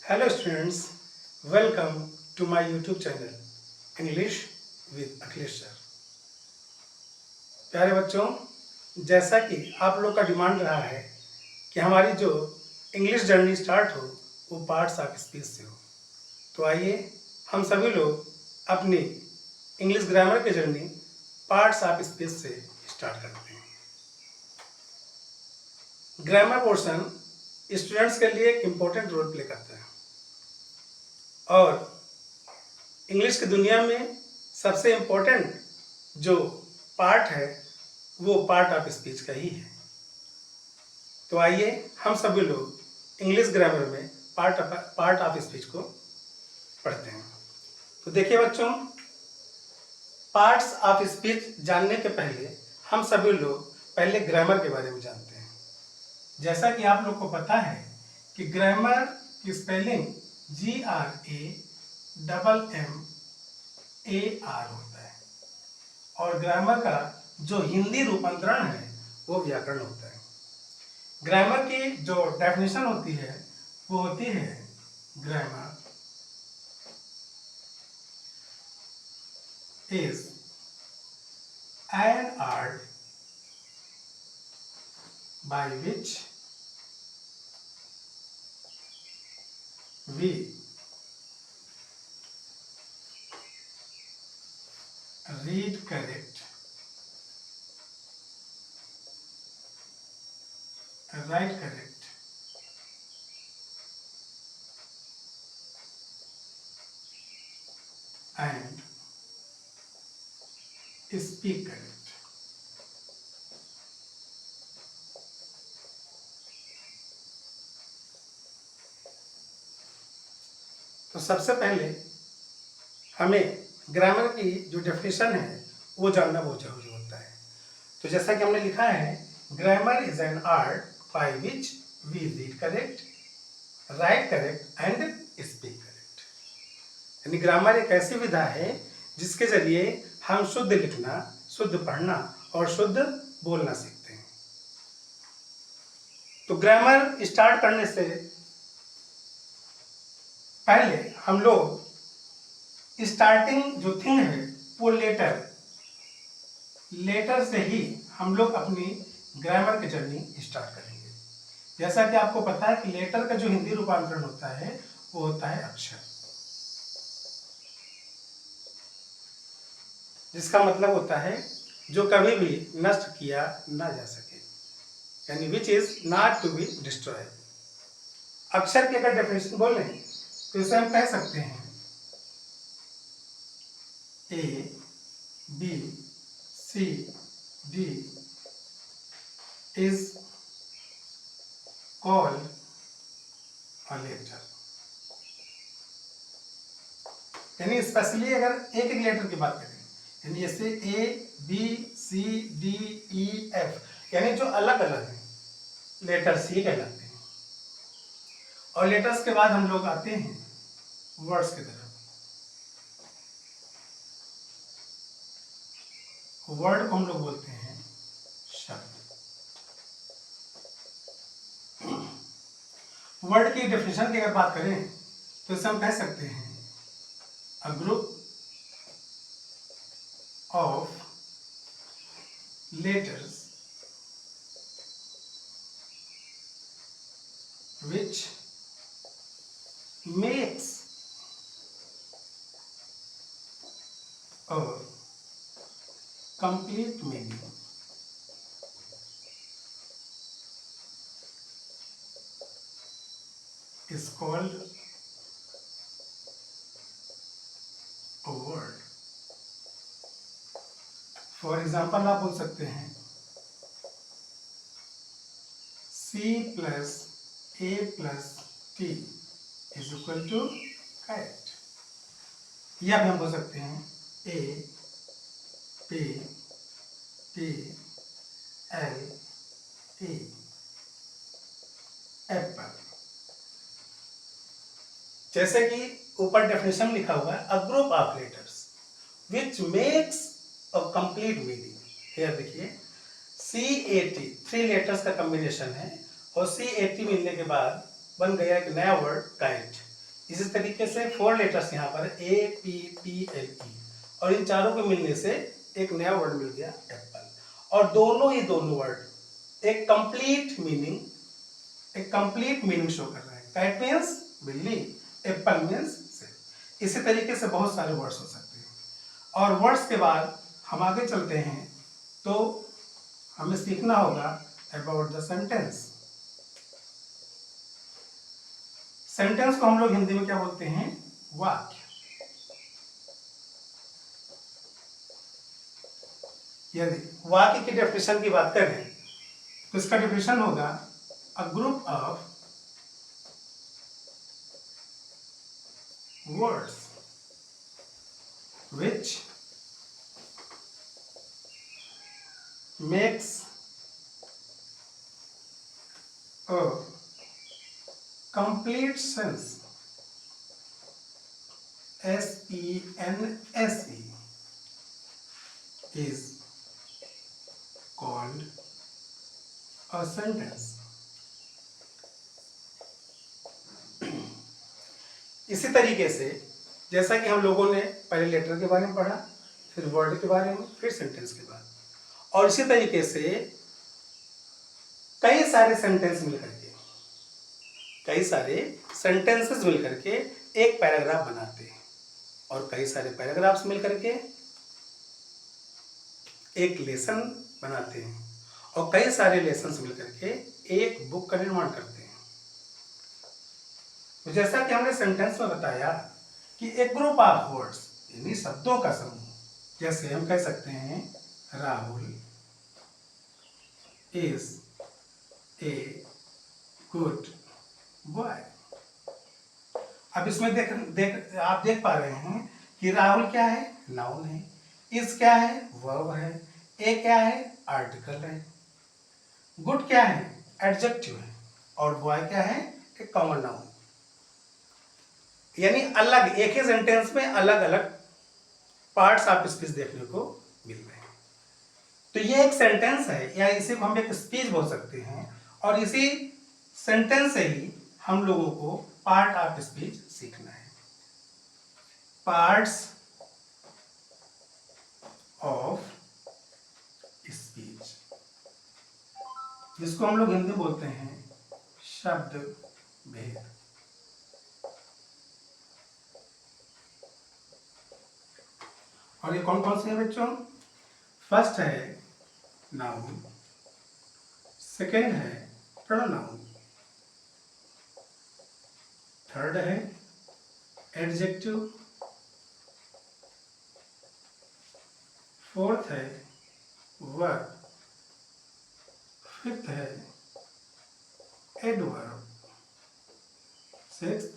Hello students, welcome to my YouTube channel English with Akhilesh sir. प्यारे बच्चों, जैसा कि आप लोग का डिमांड रहा है कि हमारी जो इंग्लिश जर्नी स्टार्ट हो वो पार्ट्स ऑफ स्पीच से हो, तो आइए हम सभी लोग अपनी इंग्लिश ग्रामर की जर्नी पार्ट्स ऑफ स्पीच से स्टार्ट करते हैं। ग्रामर पोर्शन स्टूडेंट्स के लिए एक इम्पोर्टेंट रोल प्ले करता है और इंग्लिश की दुनिया में सबसे इम्पोर्टेंट जो पार्ट है वो पार्ट ऑफ स्पीच का ही है। तो आइए हम सभी लोग इंग्लिश ग्रामर में पार्ट ऑफ स्पीच को पढ़ते हैं। तो देखिए बच्चों, पार्ट्स ऑफ स्पीच जानने के पहले हम सभी लोग पहले ग्रामर के बारे में जानते हैं। जैसा कि आप लोग को पता है कि ग्रामर की स्पेलिंग GRAMMAR होता है और ग्रामर का जो हिंदी रूपांतरण है वो व्याकरण होता है। ग्रामर की जो डेफिनेशन होती है वो होती है grammar is an art by which we read correct, write correct, and speak correct. तो सबसे पहले हमें ग्रामर की जो डेफिनेशन है वो जानना बहुत जरूरी होता है। तो जैसा कि हमने लिखा है, grammar is an art by which we read correct, write correct and speak correct. यानी ग्रामर एक ऐसी विधा है जिसके जरिए हम शुद्ध लिखना, शुद्ध पढ़ना और शुद्ध बोलना सीखते हैं। तो ग्रामर स्टार्ट करने से पहले हम लोग स्टार्टिंग जो थिंग है वो लेटर से ही हम लोग अपनी ग्रामर की जर्नी स्टार्ट करेंगे। जैसा कि आपको पता है कि लेटर का जो हिंदी रूपांतरण होता है वो होता है अक्षर, जिसका मतलब होता है जो कभी भी नष्ट किया ना जा सके, यानी which is not to be destroy. अक्षर की अगर डेफिनेशन बोलें तो इसे हम कह सकते हैं A, B, C, D is called a letter। यानी स्पेशली अगर एक एक लेटर की बात करें, यानी जैसे A, B, C, D, E, F, यानी जो अलग अलग हैं लेटर्स ही कहलाते हैं। और लेटर्स के बाद हम लोग आते हैं वर्ड्स की तरफ। वर्ड को हम लोग बोलते हैं शब्द। वर्ड की डेफिनेशन की अगर बात करें तो इसे हम कह सकते हैं a group of letters which makes a complete meaning। is called a word। For example आप बोल सकते हैं C plus A plus T is equal to cat। या भी हम बोल सकते हैं A P P L E Apple. जैसे कि ऊपर डेफिनेशन लिखा हुआ है, a group of letters which makes a complete meaning. Here देखिए CAT 3 लेटर्स का कॉम्बिनेशन है और CAT मिलने के बाद बन गया एक नया वर्ड काइट। इसी तरीके से 4 लेटर्स यहाँ पर APPLE, और इन चारों के मिलने से एक नया वर्ड मिल गया एप्पल। और दोनों वर्ड एक कंप्लीट मीनिंग शो कर रहा है। कैट मीन्स बिल्ली, एप्पल मीन्स सेब। इसी तरीके से बहुत सारे वर्ड्स हो सकते हैं। और वर्ड्स के बाद हम आगे चलते हैं तो हमें सीखना होगा अबाउट द सेंटेंस। सेंटेंस को हम लोग हिंदी में क्या बोलते हैं? वाक्य। यदि वाक्य की डेफिनेशन की बात करें तो इसका डेफिनेशन होगा a group of words which makes a complete sense, SENSE, is called a sentence. इसी तरीके से जैसा कि हम लोगों ने पहले लेटर के बारे में पढ़ा, फिर वर्ड के बारे में, फिर सेंटेंस के बाद, और इसी तरीके से कई सारे सेंटेंसेस मिलकर के एक पैराग्राफ बनाते हैं, और कई सारे पैराग्राफ्स मिलकर के एक लेसन बनाते हैं, और कई सारे लेसन्स मिलकर के एक बुक का निर्माण करते हैं। तो जैसा कि हमने सेंटेंस में बताया कि एक ग्रुप ऑफ वर्ड्स यानी शब्दों का समूह, जैसे हम कह सकते हैं Rahul is a good boy. अब इसमें आप देख पा रहे हैं कि राहुल क्या है? नाउन है। इज क्या है? वर्ब है। ए क्या है? आर्टिकल है। गुड क्या है? एडजेक्टिव है। और बॉय क्या है? एक कॉमन नाउन। यानी अलग एक ही सेंटेंस में अलग अलग पार्ट्स ऑफ स्पीच देखने को मिल रहे हैं। तो ये एक सेंटेंस है, या इसी को हम एक स्पीच बोल सकते हैं, और इसी सेंटेंस से ही हम लोगों को पार्ट ऑफ स्पीच सीखना है। पार्ट्स ऑफ स्पीच, जिसको हम लोग हिंदी बोलते हैं शब्द भेद। और ये कौन कौन से हैं बच्चों? फर्स्ट है नाउन, सेकेंड है प्रोनाउन, थर्ड है एडजेक्टिव, फोर्थ है वर्ब, फिफ्थ है adverb, sixth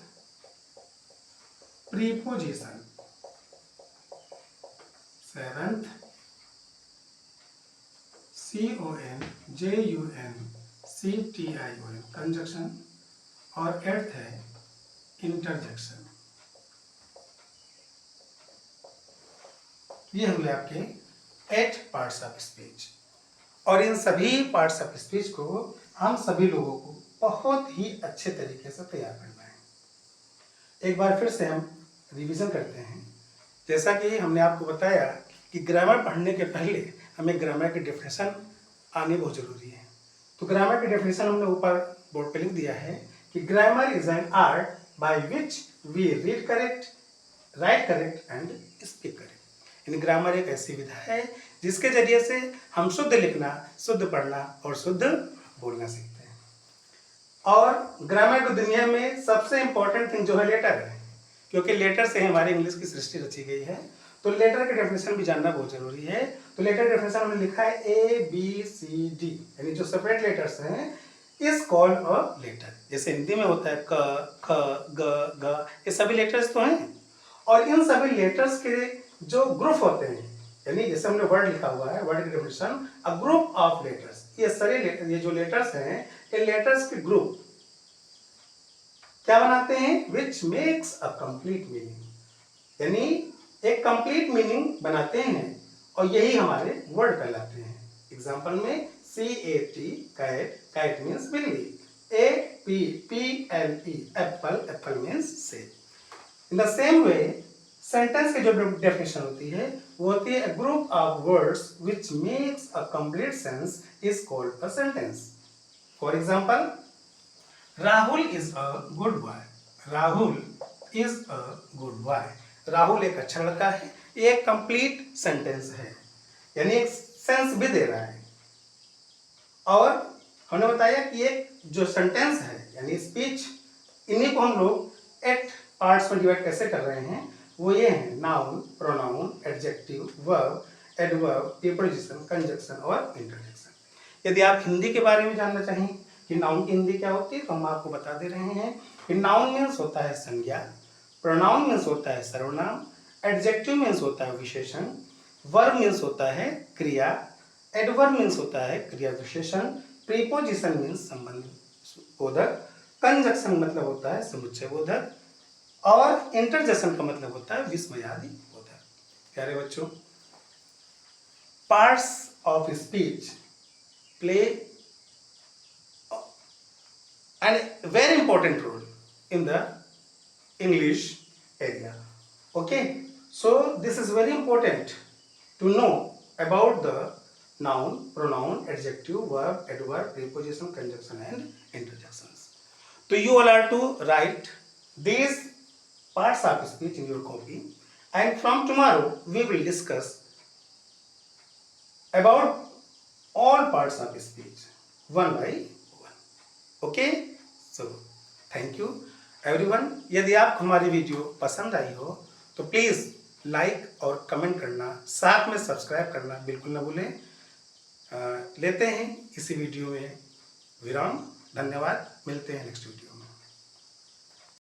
preposition, seventh CONJUNCTION conjunction, और एट्थ है इंटरजेक्शन। ये हुए आपके 8 पार्ट्स ऑफ स्पीच, और इन सभी पार्ट्स ऑफ स्पीच को हम सभी लोगों को बहुत ही अच्छे तरीके से तैयार करना है। एक बार फिर से हम रिवीजन करते हैं। जैसा कि हमने आपको बताया कि ग्रामर पढ़ने के पहले हमें ग्रामर की डेफिनेशन आनी बहुत जरूरी है। तो ग्रामर की डेफिनेशन हमने ऊपर बोर्ड पे लिख दिया है कि grammar is an art by which we read correct, write correct and speak correct. यानी ग्रामर एक ऐसी विधा है जिसके जरिए से हम शुद्ध लिखना, शुद्ध पढ़ना और शुद्ध बोलना सीखते हैं। और ग्रामर की दुनिया में सबसे इंपॉर्टेंट थिंग जो है लेटर है, क्योंकि लेटर से हमारी इंग्लिश की सृष्टि रची गई है। तो लेटर की डेफिनेशन भी जानना बहुत जरूरी है। तो लेटर डेफिनेशन हमने लिखा है ABCD, यानी जो सेपरेट लेटर्स हैं इज कॉल्ड अ लेटर। जैसे हिंदी में होता है क, ख, ग, घ, ये सभी लेटर्स तो हैं, और इन सभी लेटर्स के जो ग्रुप होते हैं, यानी जैसे हमने वर्ड लिखा हुआ है, वर्ड की definition a group of letters. ये सारे ये जो लेटर्स हैं, ये लेटर्स के ग्रुप क्या बनाते हैं? Which makes a complete meaning, यानी एक कंप्लीट मीनिंग बनाते हैं, और यही हमारे वर्ड कहलाते हैं। एग्जांपल में CAT कैट, कैट मीन्स बिल्ली, APPLE एप्पल, एप्पल मीन्स सेब। In the same way sentence की जो डेफिनेशन होती है वो होती है group of words which makes a complete sense is called a sentence. For example, Rahul is a good boy. Rahul is a good boy. Rahul एक अच्छा लड़का है। ये एक कंप्लीट सेंटेंस है, यानी एक सेंस भी दे रहा है। और हमने बताया कि एक जो सेंटेंस है यानी स्पीच, इन्हीं को हम लोग 8 पार्ट्स में डिवाइड कैसे कर रहे हैं, वो ये हैं noun, pronoun, adjective, verb, adverb, preposition, conjunction और इंटरजेक्शन। यदि आप हिंदी के बारे में जानना चाहें कि नाउन की हिंदी क्या होती है तो हम आपको बता दे रहे हैं कि नाउन मीन्स होता है संज्ञा, प्रोनाउन मीन्स होता है सर्वनाम, एडजेक्टिव मीन्स होता है विशेषण, वर्ब मीन्स होता है क्रिया, एडवर्ब मीन्स होता है क्रिया विशेषण, प्रीपोजिशन मीन्स संबंध बोधक, कंजक्शन मतलब होता है समुच्चय बोधक और इंटरजेक्शन का मतलब होता है विस्मयादि बोधक। प्यारे बच्चों, parts of speech play an very important role in the English area. Okay, so this is very important to know about the noun, pronoun, adjective, verb, adverb, preposition, conjunction and interjections. So you all are to write these parts of speech in your copy, and from tomorrow we will discuss about all parts of speech one by one. Okay, so thank you everyone. यदि आपको हमारी video पसंद आई हो तो please like और comment करना, साथ में सब्सक्राइब करना बिल्कुल ना भूलें। लेते हैं इसी वीडियो में विराम। धन्यवाद, मिलते हैं नेक्स्ट वीडियो।